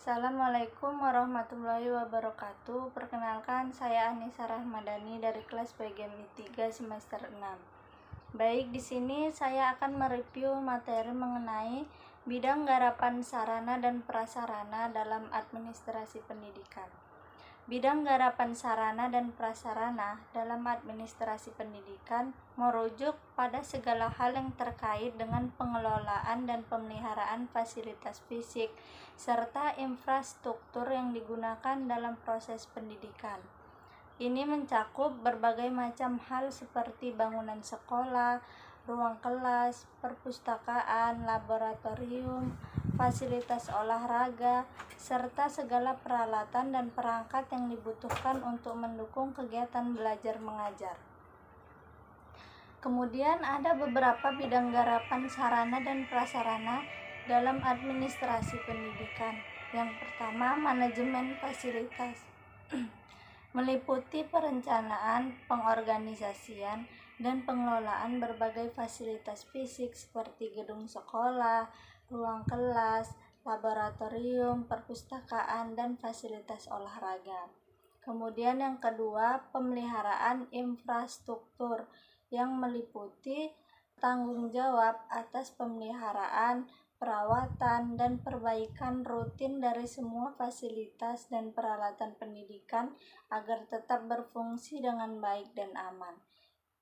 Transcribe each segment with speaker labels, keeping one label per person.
Speaker 1: Assalamualaikum warahmatullahi wabarakatuh. Perkenalkan, saya Anissa Rahmadani dari kelas PGMI 3 semester 6. Baik, di sini saya akan mereview materi mengenai bidang garapan sarana dan prasarana dalam administrasi pendidikan. Bidang garapan sarana dan prasarana dalam administrasi pendidikan merujuk pada segala hal yang terkait dengan pengelolaan dan pemeliharaan fasilitas fisik serta infrastruktur yang digunakan dalam proses pendidikan. Ini mencakup berbagai macam hal seperti bangunan sekolah, ruang kelas, perpustakaan, laboratorium, fasilitas olahraga, serta segala peralatan dan perangkat yang dibutuhkan untuk mendukung kegiatan belajar mengajar. Kemudian ada beberapa bidang garapan sarana dan prasarana dalam administrasi pendidikan. Yang pertama, manajemen fasilitas. Meliputi perencanaan, pengorganisasian, dan pengelolaan berbagai fasilitas fisik seperti gedung sekolah, ruang kelas, laboratorium, perpustakaan, dan fasilitas olahraga. Kemudian yang kedua, pemeliharaan infrastruktur yang meliputi tanggung jawab atas pemeliharaan, perawatan, dan perbaikan rutin dari semua fasilitas dan peralatan pendidikan agar tetap berfungsi dengan baik dan aman.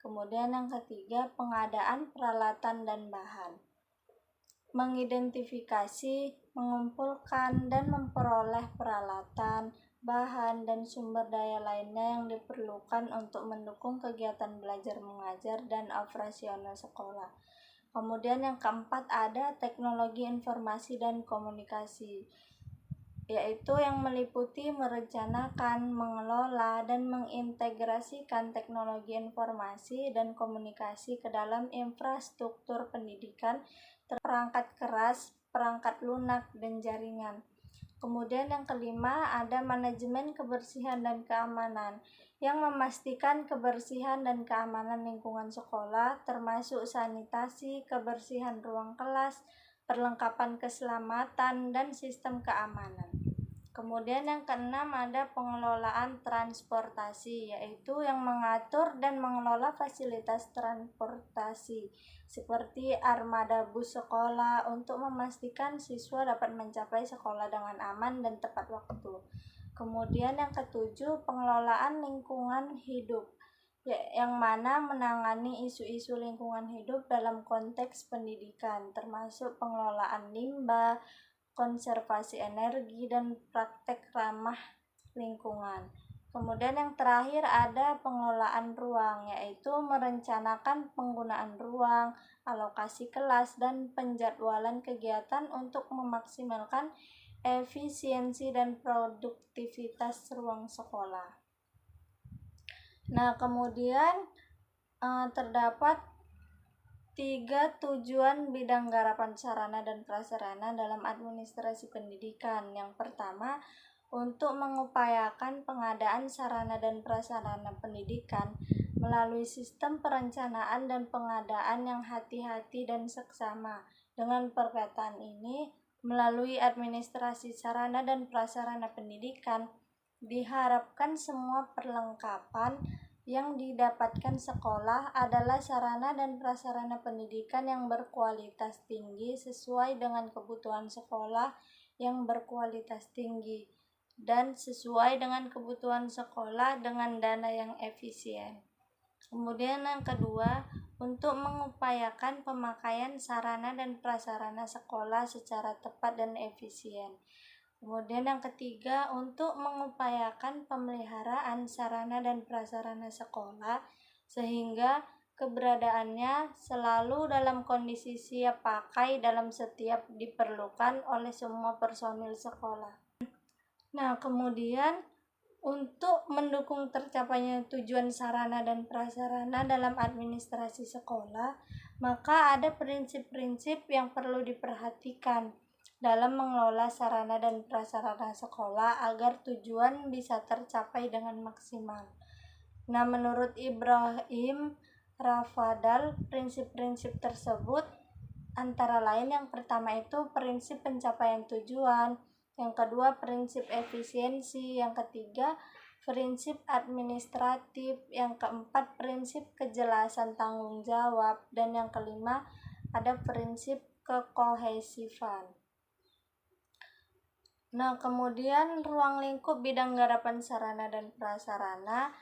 Speaker 1: Kemudian yang ketiga, pengadaan peralatan dan bahan. Mengidentifikasi, mengumpulkan, dan memperoleh peralatan, bahan, dan sumber daya lainnya yang diperlukan untuk mendukung kegiatan belajar mengajar dan operasional sekolah. Kemudian yang keempat ada teknologi informasi dan komunikasi, yaitu yang meliputi merencanakan, mengelola, dan mengintegrasikan teknologi informasi dan komunikasi ke dalam infrastruktur pendidikan, perangkat keras, perangkat lunak, dan jaringan. Kemudian yang kelima ada manajemen kebersihan dan keamanan yang memastikan kebersihan dan keamanan lingkungan sekolah termasuk sanitasi, kebersihan ruang kelas, perlengkapan keselamatan, dan sistem keamanan. Kemudian yang keenam ada pengelolaan transportasi, yaitu yang mengatur dan mengelola fasilitas transportasi seperti armada bus sekolah untuk memastikan siswa dapat mencapai sekolah dengan aman dan tepat waktu. Kemudian yang ketujuh, pengelolaan lingkungan hidup, yang mana menangani isu-isu lingkungan hidup dalam konteks pendidikan, termasuk pengelolaan limbah, konservasi energi, dan praktek ramah lingkungan. Kemudian yang terakhir ada pengelolaan ruang, yaitu merencanakan penggunaan ruang, alokasi kelas, dan penjadwalan kegiatan untuk memaksimalkan efisiensi dan produktivitas ruang sekolah. Nah, kemudian terdapat 3 tujuan bidang garapan sarana dan prasarana dalam administrasi pendidikan. Yang pertama, untuk mengupayakan pengadaan sarana dan prasarana pendidikan melalui sistem perencanaan dan pengadaan yang hati-hati dan seksama. Dengan perkataan ini, melalui administrasi sarana dan prasarana pendidikan, diharapkan semua perlengkapan yang didapatkan sekolah adalah sarana dan prasarana pendidikan yang berkualitas tinggi sesuai dengan kebutuhan sekolah yang berkualitas tinggi dan sesuai dengan kebutuhan sekolah dengan dana yang efisien. Kemudian yang kedua, untuk mengupayakan pemakaian sarana dan prasarana sekolah secara tepat dan efisien. Kemudian yang ketiga, untuk mengupayakan pemeliharaan sarana dan prasarana sekolah sehingga keberadaannya selalu dalam kondisi siap pakai dalam setiap diperlukan oleh semua personil sekolah. Nah, kemudian untuk mendukung tercapainya tujuan sarana dan prasarana dalam administrasi sekolah, maka ada prinsip-prinsip yang perlu diperhatikan dalam mengelola sarana dan prasarana sekolah agar tujuan bisa tercapai dengan maksimal. Nah, menurut Ibrahim Rafadal, prinsip-prinsip tersebut antara lain yang pertama itu prinsip pencapaian tujuan, Yang kedua, prinsip efisiensi. Yang ketiga, prinsip administratif. Yang keempat, prinsip kejelasan tanggung jawab. Dan yang kelima, ada prinsip kekohesifan. Nah, kemudian ruang lingkup bidang garapan sarana dan prasarana,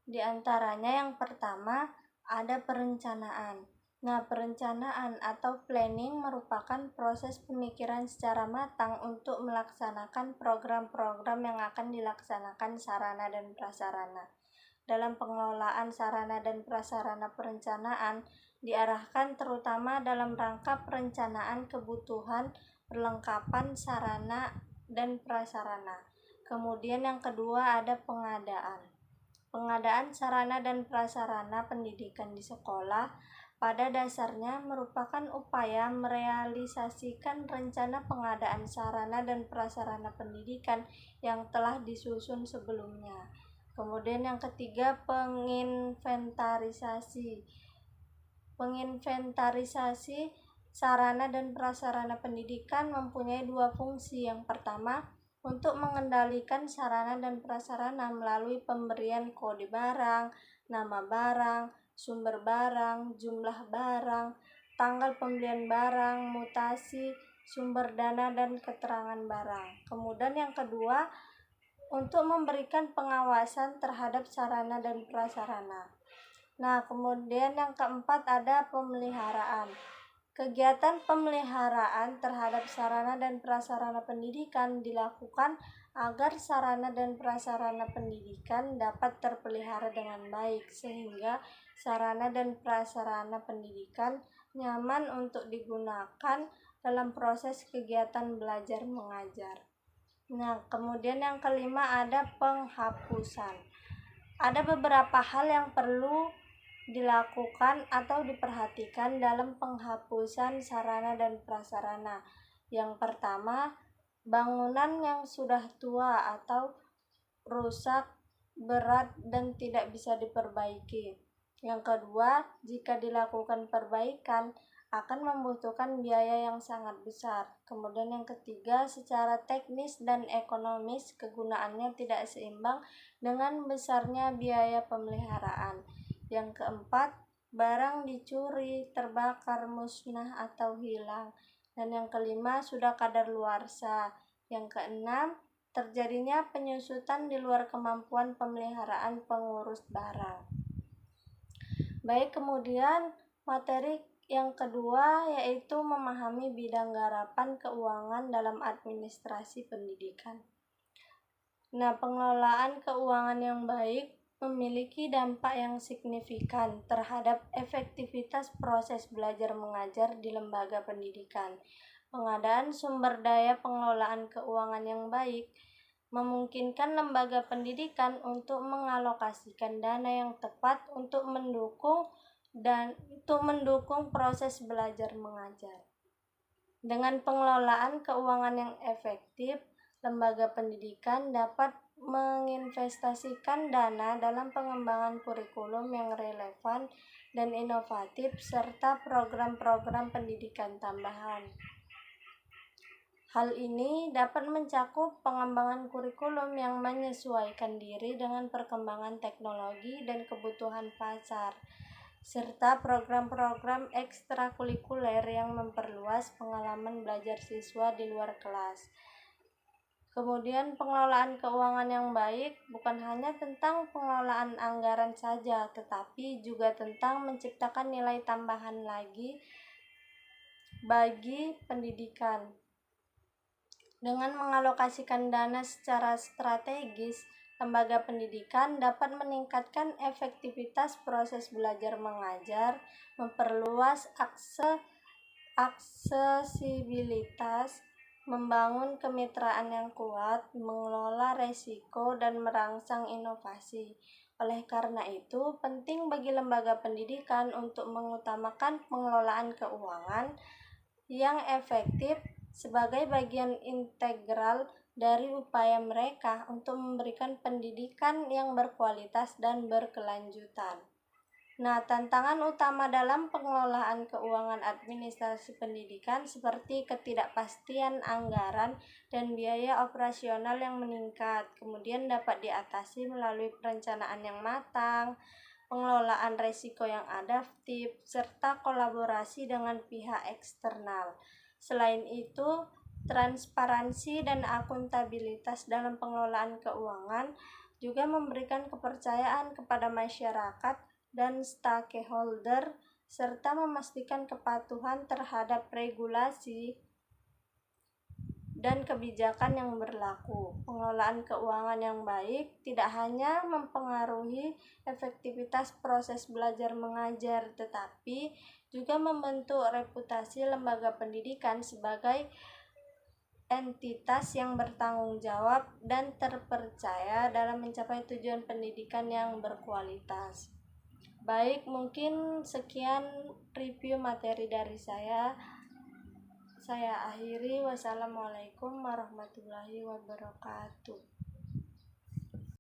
Speaker 1: diantaranya yang pertama ada perencanaan. Nah, perencanaan atau planning merupakan proses pemikiran secara matang untuk melaksanakan program-program yang akan dilaksanakan sarana dan prasarana. Dalam pengelolaan sarana dan prasarana, perencanaan diarahkan terutama dalam rangka perencanaan kebutuhan perlengkapan sarana dan prasarana. Kemudian yang kedua ada pengadaan. Pengadaan sarana dan prasarana pendidikan di sekolah pada dasarnya merupakan upaya merealisasikan rencana pengadaan sarana dan prasarana pendidikan yang telah disusun sebelumnya. Kemudian yang ketiga, penginventarisasi. Penginventarisasi sarana dan prasarana pendidikan mempunyai dua fungsi. Yang pertama, untuk mengendalikan sarana dan prasarana melalui pemberian kode barang, nama barang, sumber barang, jumlah barang, tanggal pembelian barang, mutasi, sumber dana, dan keterangan barang. Kemudian yang kedua, untuk memberikan pengawasan terhadap sarana dan prasarana. Nah, kemudian yang keempat ada pemeliharaan. Kegiatan pemeliharaan terhadap sarana dan prasarana pendidikan dilakukan agar sarana dan prasarana pendidikan dapat terpelihara dengan baik, sehingga sarana dan prasarana pendidikan nyaman untuk digunakan dalam proses kegiatan belajar mengajar. Nah, kemudian yang kelima ada penghapusan. Ada beberapa hal yang perlu dilakukan atau diperhatikan dalam penghapusan sarana dan prasarana. Yang pertama, bangunan yang sudah tua atau rusak berat dan tidak bisa diperbaiki. Yang kedua, jika dilakukan perbaikan akan membutuhkan biaya yang sangat besar. Kemudian yang ketiga, secara teknis dan ekonomis kegunaannya tidak seimbang dengan besarnya biaya pemeliharaan. Yang keempat, barang dicuri, terbakar, musnah atau hilang. Dan yang kelima, sudah kadaluarsa. Yang keenam, terjadinya penyusutan di luar kemampuan pemeliharaan pengurus barang. Baik, kemudian materi yang kedua yaitu memahami bidang garapan keuangan dalam administrasi pendidikan. Nah, pengelolaan keuangan yang baik memiliki dampak yang signifikan terhadap efektivitas proses belajar mengajar di lembaga pendidikan. Pengadaan sumber daya pengelolaan keuangan yang baik memungkinkan lembaga pendidikan untuk mengalokasikan dana yang tepat untuk mendukung proses belajar mengajar. Dengan pengelolaan keuangan yang efektif, lembaga pendidikan dapat menginvestasikan dana dalam pengembangan kurikulum yang relevan dan inovatif serta program-program pendidikan tambahan. Hal ini dapat mencakup pengembangan kurikulum yang menyesuaikan diri dengan perkembangan teknologi dan kebutuhan pasar, serta program-program ekstrakurikuler yang memperluas pengalaman belajar siswa di luar kelas. Kemudian pengelolaan keuangan yang baik bukan hanya tentang pengelolaan anggaran saja, tetapi juga tentang menciptakan nilai tambahan lagi bagi pendidikan. Dengan mengalokasikan dana secara strategis, lembaga pendidikan dapat meningkatkan efektivitas proses belajar mengajar, memperluas aksesibilitas, membangun kemitraan yang kuat, mengelola resiko, dan merangsang inovasi. Oleh karena itu, penting bagi lembaga pendidikan untuk mengutamakan pengelolaan keuangan yang efektif sebagai bagian integral dari upaya mereka untuk memberikan pendidikan yang berkualitas dan berkelanjutan. Nah, tantangan utama dalam pengelolaan keuangan administrasi pendidikan seperti ketidakpastian anggaran dan biaya operasional yang meningkat, kemudian dapat diatasi melalui perencanaan yang matang, pengelolaan risiko yang adaptif, serta kolaborasi dengan pihak eksternal. Selain itu, transparansi dan akuntabilitas dalam pengelolaan keuangan juga memberikan kepercayaan kepada masyarakat dan stakeholder serta memastikan kepatuhan terhadap regulasi dan kebijakan yang berlaku. Pengelolaan keuangan yang baik tidak hanya mempengaruhi efektivitas proses belajar mengajar, tetapi juga membentuk reputasi lembaga pendidikan sebagai entitas yang bertanggung jawab dan terpercaya dalam mencapai tujuan pendidikan yang berkualitas. Baik, mungkin sekian review materi dari saya. Saya akhiri. Wassalamualaikum warahmatullahi wabarakatuh.